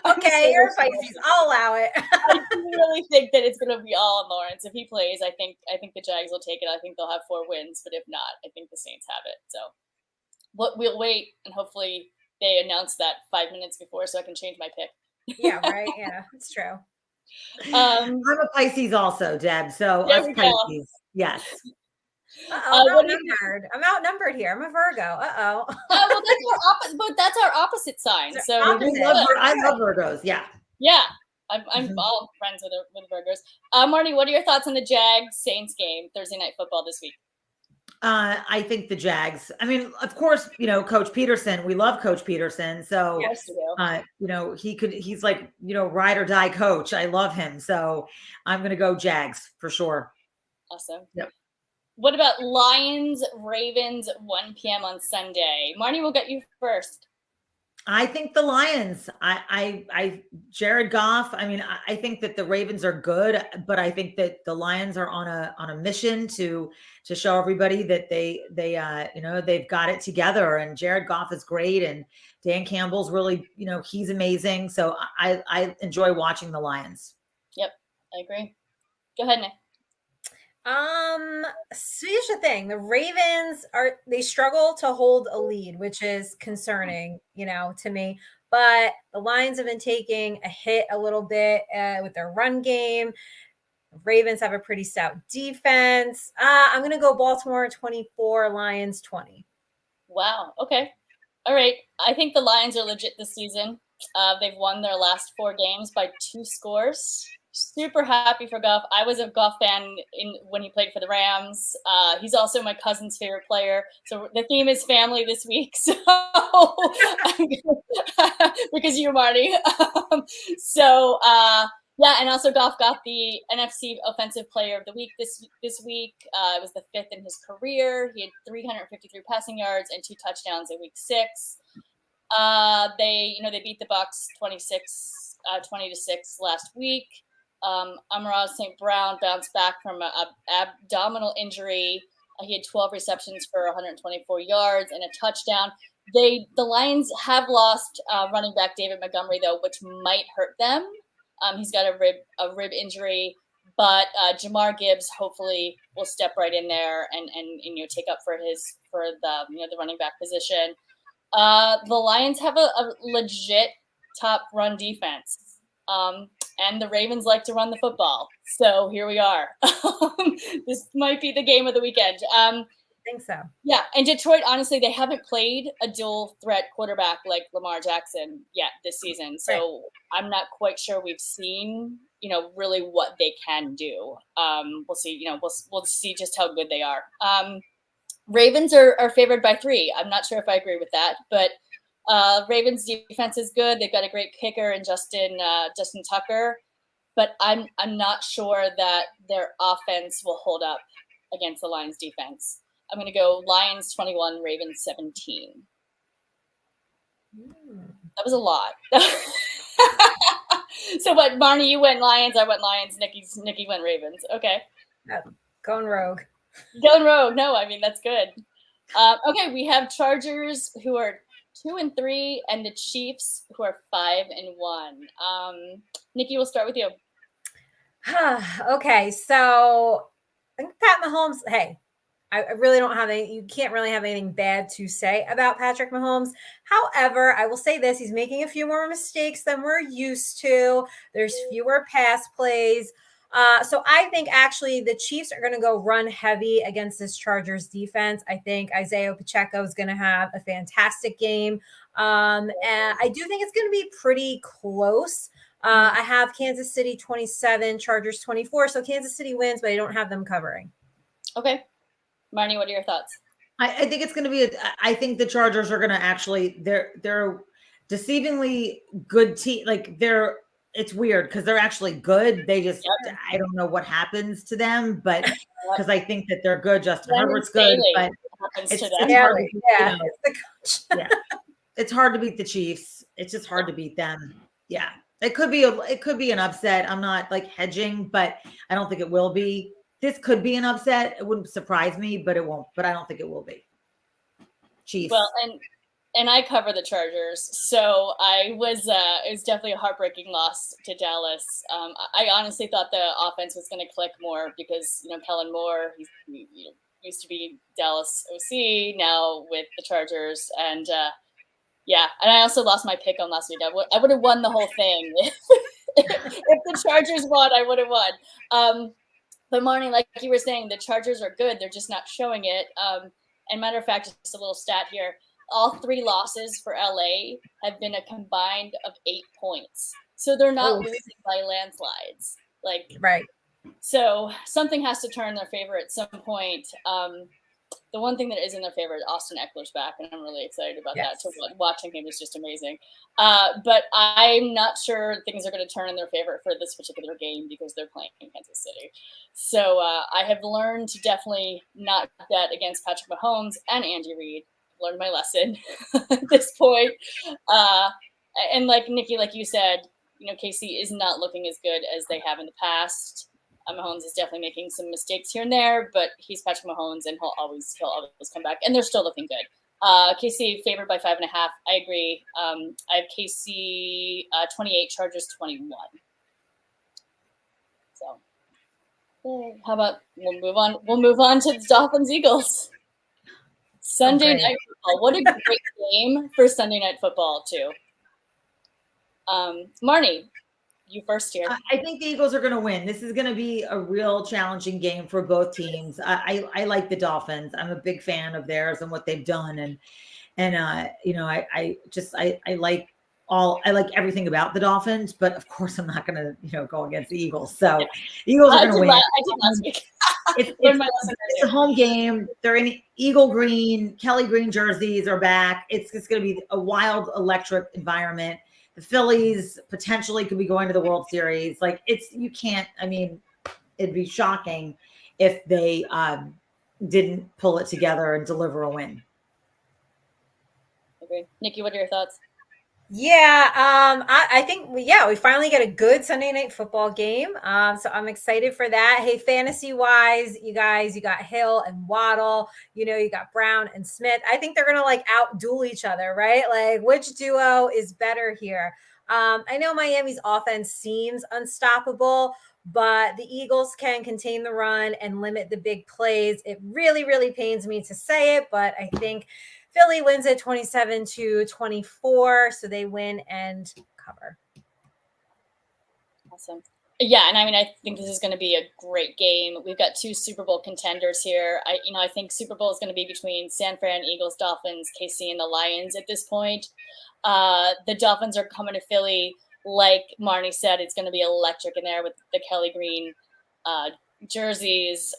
Okay, you're a Pisces. I'll allow it. I really think that it's going to be all on Lawrence. If he plays, I think the Jags will take it. I think they'll have 4 wins. But if not, I think the Saints have it. So we'll wait, and hopefully they announce that 5 minutes before so I can change my pick. Yeah, right. Yeah, it's true. I'm a Pisces also, Deb. So us Pisces. Yes. I'm outnumbered here. I'm a Virgo. Well, that's our opposite sign. So I love Virgos. Yeah. Yeah. I'm all friends with Virgos. Marnie, what are your thoughts on the Jags Saints game Thursday night football this week? I think the Jags. I mean, of course, Coach Peterson. We love Coach Peterson. So, yes, he's like, ride or die coach. I love him. So I'm going to go Jags for sure. Awesome. Yep. What about Lions, Ravens, 1 p.m. on Sunday? Marnie, we'll get you first. I think the Lions. Jared Goff. I mean, I think that the Ravens are good, but I think that the Lions are on a mission to show everybody that they've got it together. And Jared Goff is great, and Dan Campbell's really, he's amazing. So I enjoy watching the Lions. Yep, I agree. Go ahead, Nick. So here's the thing. The Ravens they struggle to hold a lead, which is concerning, to me. But the Lions have been taking a hit a little bit with their run game. The Ravens have a pretty stout defense. I'm going to go Baltimore 24, Lions 20. Wow. Okay. All right. I think the Lions are legit this season. They've won their last 4 games by 2 scores. Super happy for Goff. I was a Goff fan when he played for the Rams. He's also my cousin's favorite player. So the theme is family this week. So because you, Marty. Yeah, and also Goff got the NFC Offensive Player of the Week this week. It was the 5th in his career. He had 353 passing yards and 2 touchdowns in week 6. They beat the Bucs 20-6 last week. Amon-Ra St. Brown bounced back from an abdominal injury. He had 12 receptions for 124 yards and a touchdown. The Lions have lost running back David Montgomery, though, which might hurt them. He's got a rib injury, but Jamar Gibbs hopefully will step right in there and take up for the running back position. The Lions have a legit top run defense. And the Ravens like to run the football. So here we are. This might be the game of the weekend. I think so. Yeah. And Detroit, honestly, they haven't played a dual threat quarterback like Lamar Jackson yet this season. So right. I'm not quite sure we've seen, really what they can do. We'll see, we'll see just how good they are. Ravens are favored by 3. I'm not sure if I agree with that, but Ravens defense is good. They've got a great kicker in Justin Tucker, but I'm not sure that their offense will hold up against the Lions defense. I'm going to go Lions 21, Ravens 17. That was a lot. So what, Marnie, you went Lions, I went Lions, Nikki went Ravens. Okay. Going rogue. Going rogue. No, I mean, that's good. Okay, we have Chargers who are 2-3 and the Chiefs who are 5-1. Nikki, we'll start with you. Okay, so I think Pat Mahomes, hey, I really don't have you can't really have anything bad to say about Patrick Mahomes. However, I will say this, he's making a few more mistakes than we're used to. There's fewer pass plays. So I think actually the Chiefs are going to go run heavy against this Chargers defense. I think Isaiah Pacheco is going to have a fantastic game. And I do think it's going to be pretty close. I have Kansas City 27, Chargers 24. So Kansas City wins, but I don't have them covering. Okay. Marnie, what are your thoughts? I think it's going to be. I think the Chargers are going to actually. They're deceivingly good team. Like it's weird because they're actually good. They just I don't know what happens to them, but because I think that they're good. Justin Herbert's good, but it's hard to beat, it's hard to beat the Chiefs. It's just hard to beat them. Yeah, it could be an upset. I'm not like hedging, but I don't think it will be. This could be an upset. It wouldn't surprise me, but it won't. But I don't think it will be. Chiefs. Well, and I cover the Chargers, so it was definitely a heartbreaking loss to Dallas. I honestly thought the offense was going to click more because Kellen Moore, he used to be Dallas OC, now with the Chargers, and and I also lost my pick on last week. I would have won the whole thing if the Chargers won. I would have won. But Marnie, like you were saying, the Chargers are good. They're just not showing it. And matter of fact, just a little stat here. All 3 losses for LA have been a combined of 8 points. So they're not losing by landslides. Right. So something has to turn in their favor at some point. The one thing that is in their favor is Austin Eckler's back, and I'm really excited about that. So watching him is just amazing. But I'm not sure things are going to turn in their favor for this particular game because they're playing in Kansas City. So I have learned to definitely not bet against Patrick Mahomes and Andy Reid. I've learned my lesson at this point. And like Nikki, like you said, KC is not looking as good as they have in the past. Mahomes is definitely making some mistakes here and there, but he's Patrick Mahomes, and he'll always come back. And they're still looking good. KC favored by 5.5. I agree. I have KC 28, Chargers 21. So, how about we'll move on? We'll move on to the Dolphins Eagles. Sunday night football. What a great game for Sunday night football too. Marnie, you first here. I think the Eagles are going to win. This is going to be a real challenging game for both teams. I like the Dolphins. I'm a big fan of theirs and what they've done. And I like everything about the Dolphins, but of course I'm not going to, go against the Eagles. So the Eagles are going to win. I did last week. It's a home game. They're in Eagle Green, Kelly Green jerseys are back. It's going to be a wild, electric environment. The Phillies potentially could be going to the World Series. It'd be shocking if they didn't pull it together and deliver a win. Okay. Nikki, what are your thoughts? Yeah, I think we finally get a good Sunday night football game. So I'm excited for that. Hey, fantasy wise, you guys, you got Hill and Waddle, you got Brown and Smith. I think they're gonna out-duel each other, right? Like, which duo is better here? I know Miami's offense seems unstoppable, but the Eagles can contain the run and limit the big plays. It really, really pains me to say it, but I think Philly wins it 27-24, so they win and cover. Awesome. Yeah, and I think this is going to be a great game. We've got 2 Super Bowl contenders here. I think Super Bowl is going to be between San Fran, Eagles, Dolphins, KC, and the Lions at this point. The Dolphins are coming to Philly. Like Marnie said, it's going to be electric in there with the Kelly Green jerseys.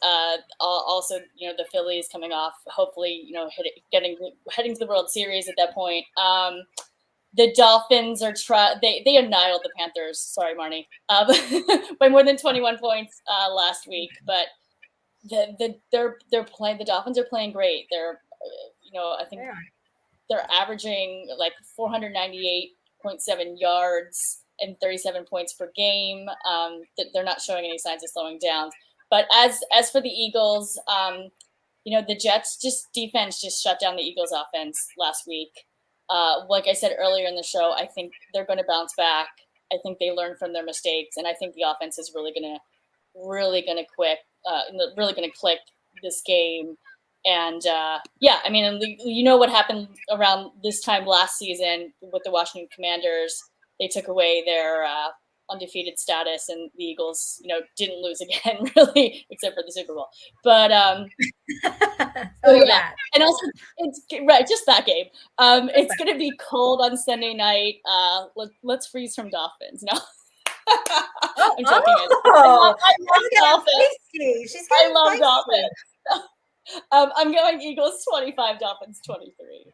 Also, the Phillies coming off, hopefully, heading to the World Series at that point. The Dolphins are they annihilated the Panthers. Sorry, Marnie, by more than 21 points last week. But they're playing. The Dolphins are playing great. They're I think they're averaging like 498.7 yards and 37 points per game. They're not showing any signs of slowing down. But as for the Eagles, the Jets defense shut down the Eagles offense last week. Like I said earlier in the show, I think they're going to bounce back. I think they learned from their mistakes, and I think the offense is really going to click this game. And what happened around this time last season with the Washington Commanders. They took away their undefeated status, and the Eagles, didn't lose again, really, except for the Super Bowl. But that. And also, it's right, just that game. It's going to be cold on Sunday night. Let's freeze from Dolphins. No. I'm joking. I love Dolphins. I love Dolphins. I'm going Eagles 25, Dolphins 23.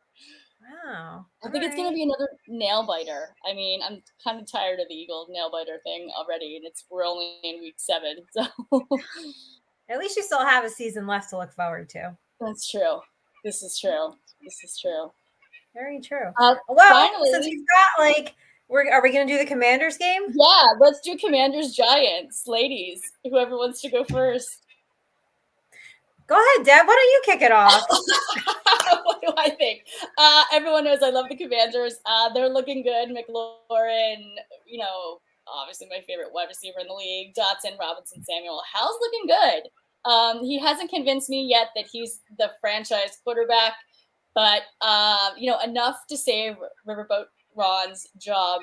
Wow. I think it's going to be another nail biter. I mean, I'm kind of tired of the Eagle nail biter thing already, and we're only in week 7. So at least you still have a season left to look forward to. That's true. This is true. Very true. Well, finally, since we've got are we going to do the Commanders game? Yeah, let's do Commanders Giants, ladies. Whoever wants to go first. Go ahead, Deb. Why don't you kick it off? What do I think? Everyone knows I love the Commanders. They're looking good. McLaurin, obviously my favorite wide receiver in the league. Dotson, Robinson, Samuel. Hal's looking good. He hasn't convinced me yet that he's the franchise quarterback, but enough to save Riverboat Ron's job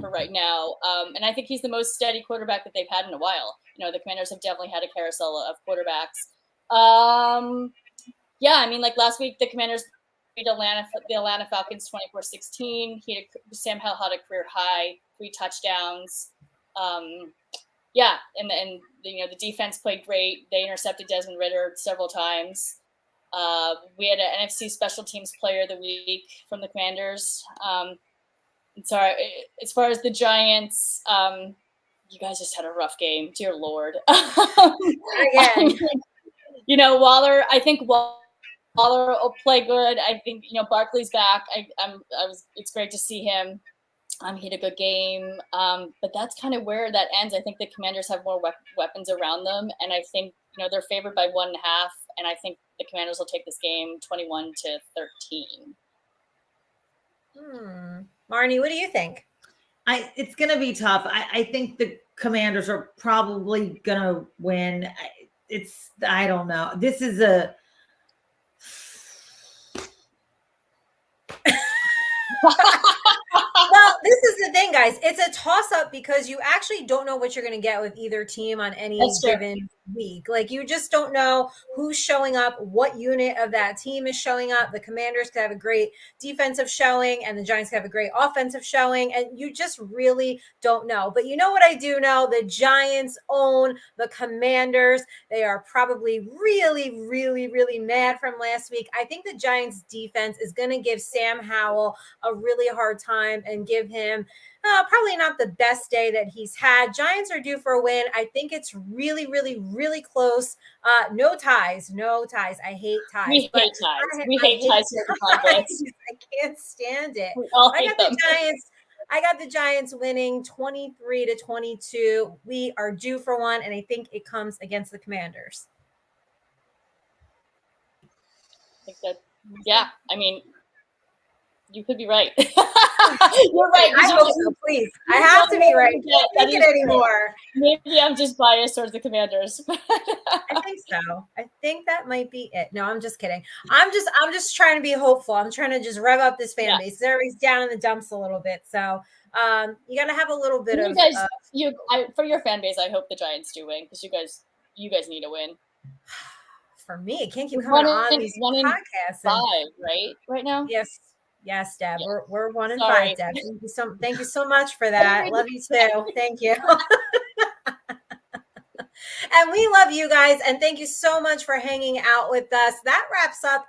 for right now. And I think he's the most steady quarterback that they've had in a while. The Commanders have definitely had a carousel of quarterbacks. Last week the Commanders beat the Atlanta Falcons 24-16. Sam Howell had a career high, 3 touchdowns. And the defense played great. They intercepted Desmond Ridder several times. We had an NFC Special Teams Player of the Week from the Commanders. Sorry, as far as the Giants, you guys just had a rough game. Dear Lord. Again. Waller. I think Waller will play good. I think Barkley's back. It's great to see him. He had a good game, but that's kind of where that ends. I think the Commanders have more weapons around them, and I think they're favored by 1.5, and I think the Commanders will take this game 21-13. Marnie, what do you think? It's going to be tough. I think the Commanders are probably going to win. I don't know. This is a Well, this is the thing, guys. It's a toss-up because you actually don't know what you're going to get with either team on any given week. You just don't know who's showing up, what unit of that team is showing up. The Commanders could have a great defensive showing, and the Giants could have a great offensive showing, and you just really don't know. But you know what I do know? The Giants own the Commanders. They are probably really, really, really mad from last week. I think the Giants defense is going to give Sam Howell a really hard time and give him probably not the best day that he's had. Giants are due for a win. I think it's really, really, really close. No ties. I hate ties. We hate ties. We hate ties. I can't stand it. We all hate them. I got the Giants winning 23-22. We are due for one, and I think it comes against the Commanders. I think that, you could be right. You're right. I hope so, please. I have to be right. I can't take it anymore. Maybe I'm just biased towards the Commanders. I think so. I think that might be it. No, I'm just kidding. I'm just trying to be hopeful. I'm trying to just rev up this fan base. Everybody's down in the dumps a little bit. So you got to have a little bit of. For your fan base, I hope the Giants do win because you guys need a win. For me, it can't keep coming on these podcasts. 5, right now. Yes, Deb. We're 1-5, Deb. Thank you so much for that. Love you too. Thank you. And we love you guys. And thank you so much for hanging out with us. That wraps up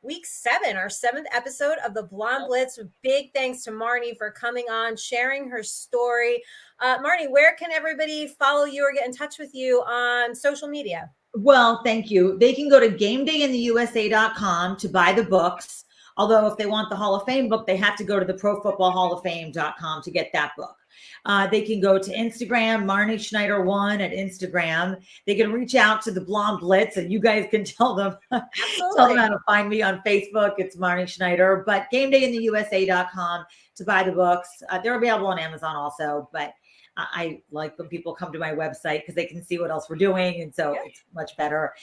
week 7, our 7th episode of the Blonde Blitz. Big thanks to Marnie for coming on, sharing her story. Marnie, where can everybody follow you or get in touch with you on social media? Well, thank you. They can go to GameDayInTheUSA.com to buy the books. Although if they want the Hall of Fame book, they have to go to the ProFootballHallOfFame.com to get that book. They can go to Instagram, Marnie Schneider 1 at Instagram. They can reach out to the Blonde Blitz, and you guys can tell them how to find me on Facebook. It's Marnie Schneider. But GameDayInTheUSA.com to buy the books. They're available on Amazon also, but I like when people come to my website because they can see what else we're doing, and so it's much better.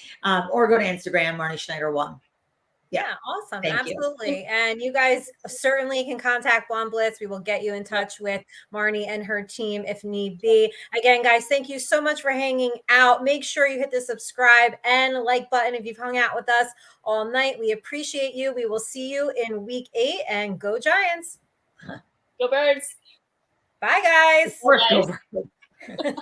Or go to Instagram, Marnie Schneider 1. Yeah, awesome. Thank you. Absolutely. And you guys certainly can contact Blonde Blitz. We will get you in touch with Marnie and her team if need be. Again, guys, thank you so much for hanging out. Make sure you hit the subscribe and like button if you've hung out with us all night. We appreciate you. We will see you in week 8, and go Giants. Go Birds. Bye, guys. Of course, go Birds.